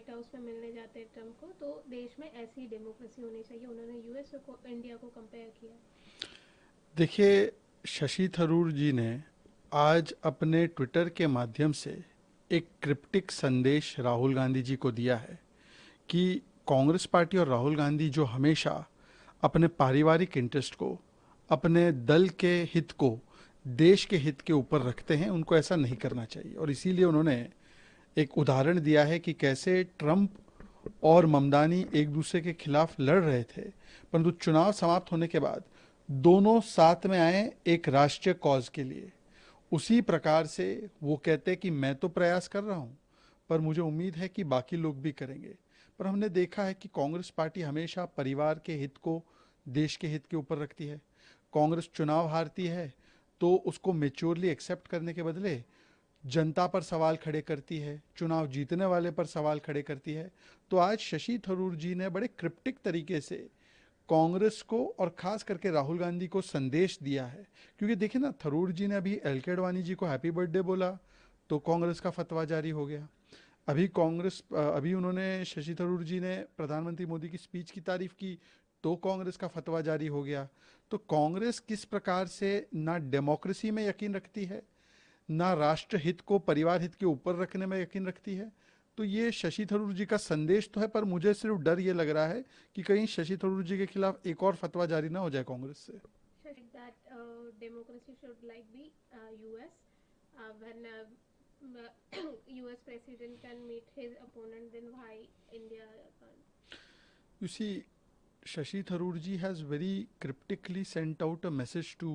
White house में मिलने जाते हैं ट्रम्प को, तो देश में ऐसी डेमोक्रेसी होनी चाहिए। उन्होंने यूएस को इंडिया को कंपेयर किया। देखिए, शशि थरूर जी ने आज अपने ट्विटर के माध्यम से एक क्रिप्टिक संदेश राहुल गांधी जी को दिया है कि कांग्रेस पार्टी और राहुल गांधी जो हमेशा अपने पारिवारिक इंटरेस्ट को, अपने दल के हित को देश के हित के ऊपर रखते हैं, उनको ऐसा नहीं करना चाहिए। और इसीलिए उन्होंने एक उदाहरण दिया है कि कैसे ट्रंप और ममदानी एक दूसरे के खिलाफ लड़ रहे थे, परंतु चुनाव समाप्त होने के बाद दोनों साथ में आए एक राष्ट्रीय कॉज के लिए। उसी प्रकार से वो कहते कि मैं तो प्रयास कर रहा हूँ, पर मुझे उम्मीद है कि बाकी लोग भी करेंगे। पर हमने देखा है कि कांग्रेस पार्टी हमेशा परिवार के हित को देश के हित के ऊपर रखती है। कांग्रेस चुनाव हारती है तो उसको मेच्योरली एक्सेप्ट करने के बदले जनता पर सवाल खड़े करती है, चुनाव जीतने वाले पर सवाल खड़े करती है। तो आज शशि थरूर जी ने बड़े क्रिप्टिक तरीके से कांग्रेस को और खास करके राहुल गांधी को संदेश दिया है। क्योंकि देखिए ना, थरूर जी ने अभी एल के अडवाणी जी को हैप्पी बर्थडे बोला तो कांग्रेस का फतवा जारी हो गया। अभी उन्होंने शशि थरूर जी ने प्रधानमंत्री मोदी की स्पीच की तारीफ की तो कांग्रेस का फतवा जारी हो गया। तो कांग्रेस किस प्रकार से ना डेमोक्रेसी में यकीन रखती है, ना राष्ट्र हित को परिवार हित के ऊपर रखने में यकीन रखती है। तो ये शशि थरूर जी का संदेश तो है, पर मुझे सिर्फ डर ये लग रहा है कि कहीं शशि थरूर जी के खिलाफ एक और फतवा जारी ना हो जाए कांग्रेस से। That democracy should like be US, when US president can meet his opponent, then why India can't? You see, Shashi Tharoor ji has very cryptically sent out a message to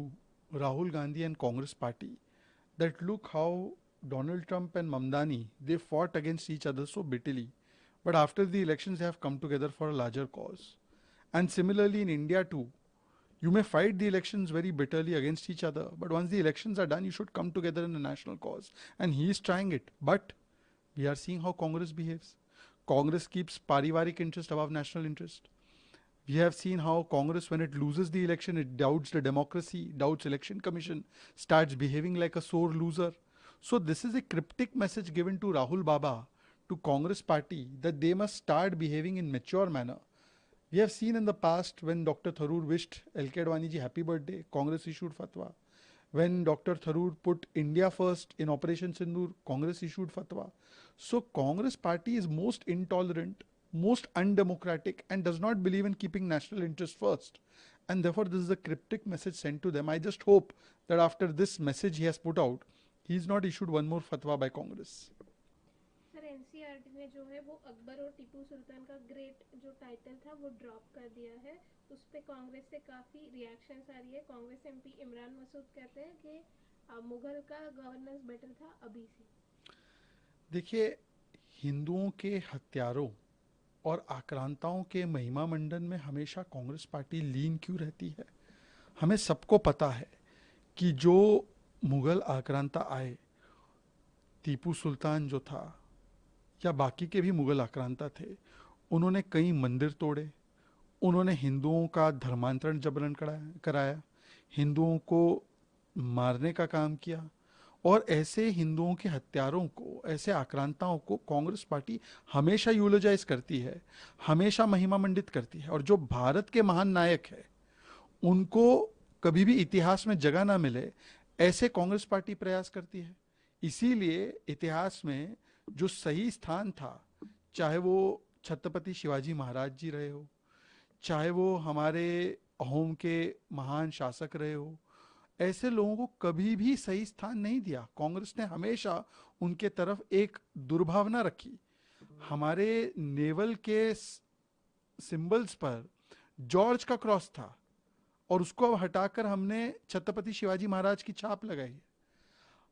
Rahul Gandhi and Congress party that look how Donald Trump and Mamdani, they fought against each other so bitterly, but after the elections they have come together for a larger cause. And similarly in India too, you may fight the elections very bitterly against each other, but once the elections are done, you should come together in a national cause. And he is trying it, but we are seeing how Congress behaves. Congress keeps parivarik interest above national interest. We have seen how Congress, when it loses the election, it doubts the democracy, doubts election commission, starts behaving like a sore loser. So this is a cryptic message given to Rahul Baba, to Congress party, that they must start behaving in mature manner. We have seen in the past when Dr. Tharoor wished LK Advani ji happy birthday, Congress issued fatwa. When Dr. Tharoor put India first in Operation Sindoor, Congress issued fatwa. So Congress party is most intolerant, most undemocratic, and does not believe in keeping national interest first. And therefore, this is a cryptic message sent to them. I just hope that after this message he has put out, he is not issued one more fatwa by Congress. Sir NCERT ने जो है वो अकबर और टीपू सुल्तान का great जो title था वो drop कर दिया है। उस पर कांग्रेस से काफ़ी रिएक्शंस आ रही है। कांग्रेस एमपी इमरान मसूद कहते हैं कि मुगल का गवर्नेंस बेटर था अभी से। देखिए, हिंदुओं के हत्यारों और आक्रांताओं के महिमा मंडन में हमेशा कांग्रेस पार्टी लीन क्यों रहती है? हमें सबको पता है कि जो मुगल आक्रांता आए, टीपू सुल्तान जो था या बाकी के भी मुगल आक्रांता थे, उन्होंने कई मंदिर तोड़े, उन्होंने हिंदुओं का धर्मांतरण जबरन कराया, हिंदुओं को मारने का काम किया। और ऐसे हिंदुओं के हत्यारों को, ऐसे आक्रांताओं को कांग्रेस पार्टी हमेशा यूलोजाइज करती है, हमेशा महिमा मंडित करती है। और जो भारत के महान नायक है, उनको कभी भी इतिहास में जगह ना मिले, ऐसे कांग्रेस पार्टी प्रयास करती है। इसीलिए इतिहास में जो सही स्थान था, चाहे वो छत्रपति शिवाजी महाराज जी रहे हो, चाहे वो हमारे अहोम के महान शासक रहे हो, ऐसे लोगों को कभी भी सही स्थान नहीं दिया। कांग्रेस ने हमेशा उनके तरफ एक दुर्भावना रखी। हमारे नेवल के सिंबल्स पर जॉर्ज का क्रॉस था और उसको अब हटाकर हमने छत्रपति शिवाजी महाराज की छाप लगाई है।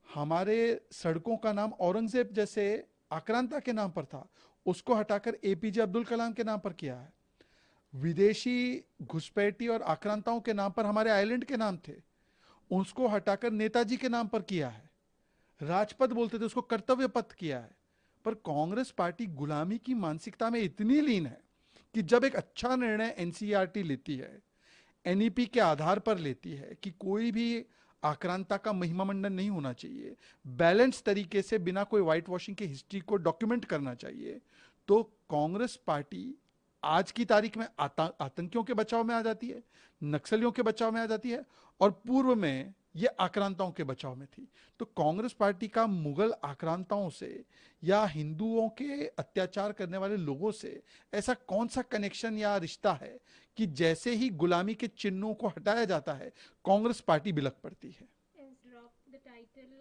हमारे सड़कों का नाम औरंगजेब जैसे आक्रांता के नाम पर था, उसको हटाकर एपीजे अब्दुल कलाम के नाम पर किया है। विदेशी घुसपैठी और आक्रांताओं के नाम पर हमारे आइलैंड के नाम थे, उसको हटाकर नेताजी के नाम पर किया है। राजपथ बोलते थे, उसको कर्तव्य पथ किया है। पर कांग्रेस पार्टी गुलामी की मानसिकता में इतनी लीन है कि जब एक अच्छा निर्णय एनसीईआरटी लेती है, एनईपी के आधार पर लेती है कि कोई भी आक्रांता का महिमा मंडन नहीं होना चाहिए, बैलेंस तरीके से बिना कोई व्हाइट वॉशिंग की हिस्ट्री को डॉक्यूमेंट करना चाहिए, तो कांग्रेस पार्टी आज की तारीख में आतंकियों के बचाव में आ जाती है, नक्सलियों के बचाव में आ जाती है, और पूर्व में ये आक्रांताओं के बचाव में थी। तो कांग्रेस पार्टी का मुगल आक्रांताओं से या हिंदुओं के अत्याचार करने वाले लोगों से ऐसा कौन सा कनेक्शन या रिश्ता है कि जैसे ही गुलामी के चिन्हों को हटाया जाता है कांग्रेस पार्टी बिलक पड़ती है। Has dropped the title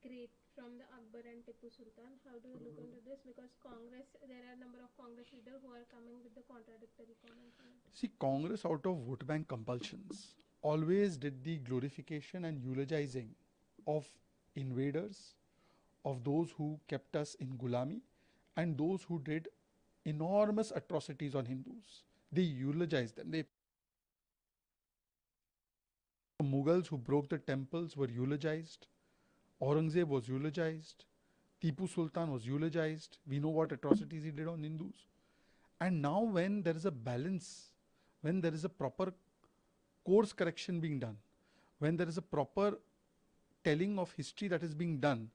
great from the Akbar and Tipu Sultan. How do you look into this? Because Congress, there are a number of Congress leaders who are coming with the contradictory comments on it. See, Congress, out of vote bank compulsions, always did the glorification and eulogizing of invaders, of those who kept us in Gulami, and those who did enormous atrocities on Hindus. They eulogized them. The Mughals who broke the temples were eulogized. Aurangzeb was eulogized. Tipu Sultan was eulogized. We know what atrocities he did on Hindus. And now, when there is a balance, when there is a proper course correction being done, when there is a proper telling of history that is being done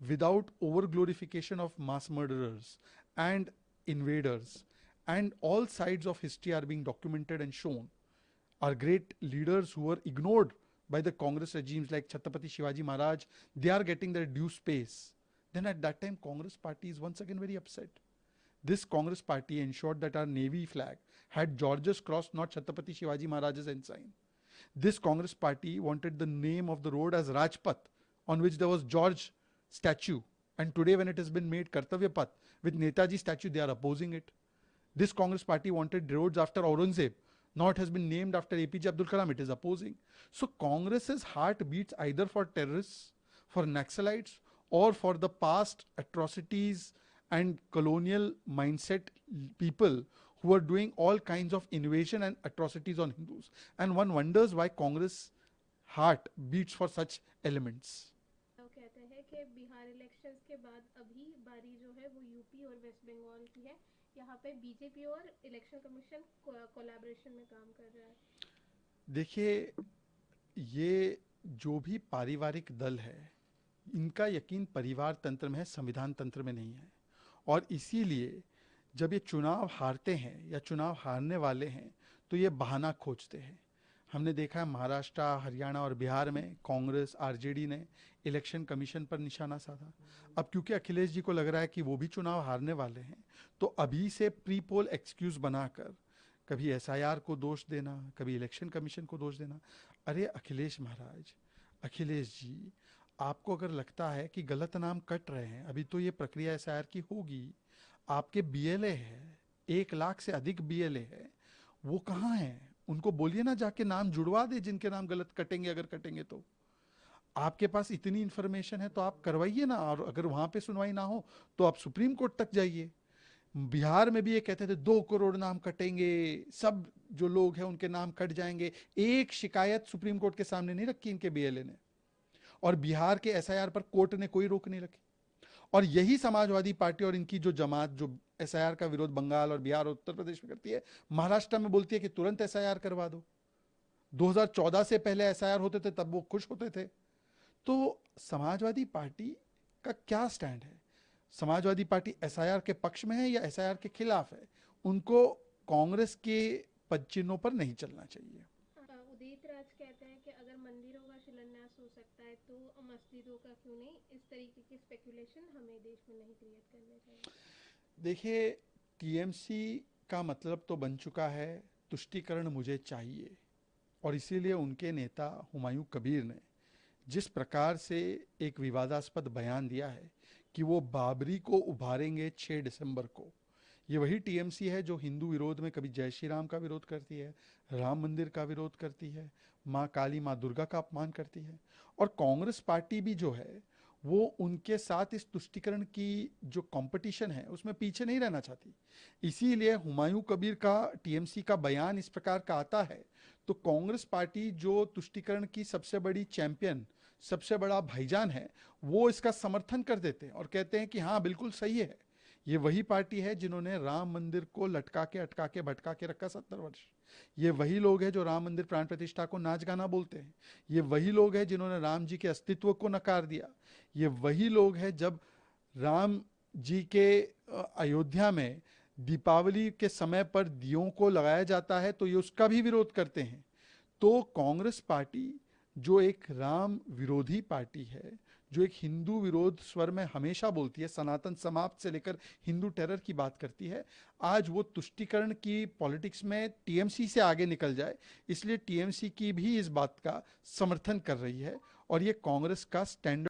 without over glorification of mass murderers and invaders, and all sides of history are being documented and shown, our great leaders who were ignored by the Congress regimes like Chhatrapati Shivaji Maharaj, they are getting their due space. Then at that time, Congress party is once again very upset. This Congress party ensured that our navy flag had George's cross, not Chhatrapati Shivaji Maharaj's ensign. This Congress party wanted the name of the road as Rajpath, on which there was George statue. And today when it has been made Kartavya Path with Netaji statue, they are opposing it. This Congress party wanted roads after Aurangzeb. Now it has been named after APJ Abdul Kalam, it is opposing. So Congress's heart beats either for terrorists, for Naxalites, or for the past atrocities and colonial mindset people who are doing all kinds of invasion and atrocities on Hindus. And one wonders why Congress heart beats for such elements. वो कहते हैं कि Bihar elections के बाद अभी बारी जो है वो यूपी और वेस्ट बंगाल की है। यहाँ पे बीजेपी और इलेक्शन कमीशन कोलैबोरेशन में काम कर रहा है। देखिए, ये जो भी पारिवारिक दल है, इनका यकीन परिवार तंत्र में है, संविधान तंत्र में नहीं है। और इसीलिए जब ये चुनाव हारते हैं या चुनाव हारने वाले हैं तो ये बहाना खोजते हैं। हमने देखा है महाराष्ट्र, हरियाणा और बिहार में कांग्रेस, आरजेडी ने इलेक्शन कमीशन पर निशाना साधा। अब क्योंकि अखिलेश जी को लग रहा है कि वो भी चुनाव हारने वाले हैं, तो अभी से प्री पोल एक्सक्यूज बनाकर कभी एसआईआर को दोष देना, कभी इलेक्शन कमीशन को दोष देना। अरे अखिलेश महाराज, अखिलेश जी, आपको अगर लगता है कि गलत नाम कट रहे हैं, अभी तो ये प्रक्रिया एसआईआर की होगी। आपके बीएलए है, 1 लाख से अधिक बीएलए है, वो कहाँ हैं? उनको बोलिए ना जाके नाम जुड़वा दे जिनके नाम गलत कटेंगे, अगर कटेंगे तो। आपके पास इतनी इंफॉर्मेशन है तो आप करवाइए ना, और अगर वहां पे सुनवाई ना हो तो आप सुप्रीम कोर्ट तक जाइए। बिहार में भी ये कहते थे 2 करोड़ नाम कटेंगे, सब जो लोग हैं उनके नाम कट जाएंगे। एक शिकायत सुप्रीम कोर्ट के सामने नहीं रखी इनके बीएलए ने, और बिहार के एसआईआर पर कोर्ट ने कोई रोक नहीं रखी। और यही समाजवादी पार्टी और इनकी जो जमात जो एसआईआर का विरोध बंगाल और बिहार और उत्तर प्रदेश में करती है, महाराष्ट्र में बोलती है कि तुरंत एसआईआर करवा दो। 2014 से पहले एसआईआर होते थे तब वो खुश होते थे। तो समाजवादी पार्टी का क्या स्टैंड है? समाजवादी पार्टी एसआईआर के पक्ष में है या एसआईआर के खिलाफ है? उनको कांग्रेस के पदचिन्हों पर नहीं चलना चाहिए। उदित राज कहते हैं कि अगर मंदिरों का शिलान्यास हो सकता है तो मस्जिदों का क्यों नहीं? इस तरीके की स्पेकुलेशन हमें देश में नहीं क्रिएट करने चाहिए। देखिए, टीएमसी का मतलब तो बन चुका है तुष्टीकरण मुझे चाहिए, और इसीलिए उनके नेता हुमायूं कबीर ने जिस प्रकार से एक विवादास्पद बयान दिया है कि वो बाबरी को उभारेंगे 6 दिसंबर को, ये वही टीएमसी है जो हिंदू विरोध में कभी जय श्री राम का विरोध करती है, राम मंदिर का विरोध करती है, माँ काली, माँ दुर्गा का अपमान करती है। और कांग्रेस पार्टी भी जो है वो उनके साथ इस तुष्टीकरण की जो कंपटीशन है उसमें पीछे नहीं रहना चाहती। इसीलिए हुमायूं कबीर का टीएमसी का बयान इस प्रकार का आता है तो कांग्रेस पार्टी जो तुष्टीकरण की सबसे बड़ी चैंपियन, सबसे बड़ा भाईजान है, वो इसका समर्थन कर देते हैं और कहते हैं कि हाँ बिल्कुल सही है। ये वही पार्टी है जिन्होंने राम मंदिर को लटका के, अटका के, भटका के रखा 70 वर्ष। ये वही लोग हैं जो राम मंदिर प्राण प्रतिष्ठा को नाच गाना बोलते हैं। ये वही लोग हैं जिन्होंने राम जी के अस्तित्व को नकार दिया। ये वही लोग हैं जब राम जी के अयोध्या में दीपावली के समय पर दियों को लगाया जाता है, तो ये उसका भी विरोध करते हैं। तो कांग्रेस पार्टी जो एक राम विरोधी पार्टी है, जो एक हिंदू विरोध स्वर में हमेशा बोलती है, सनातन समाप्त से लेकर हिंदू टेरर की बात करती है, आज वो तुष्टीकरण की पॉलिटिक्स में टीएमसी से आगे निकल जाए, इसलिए टीएमसी की भी इस बात का समर्थन कर रही है। और ये कांग्रेस का स्टैंड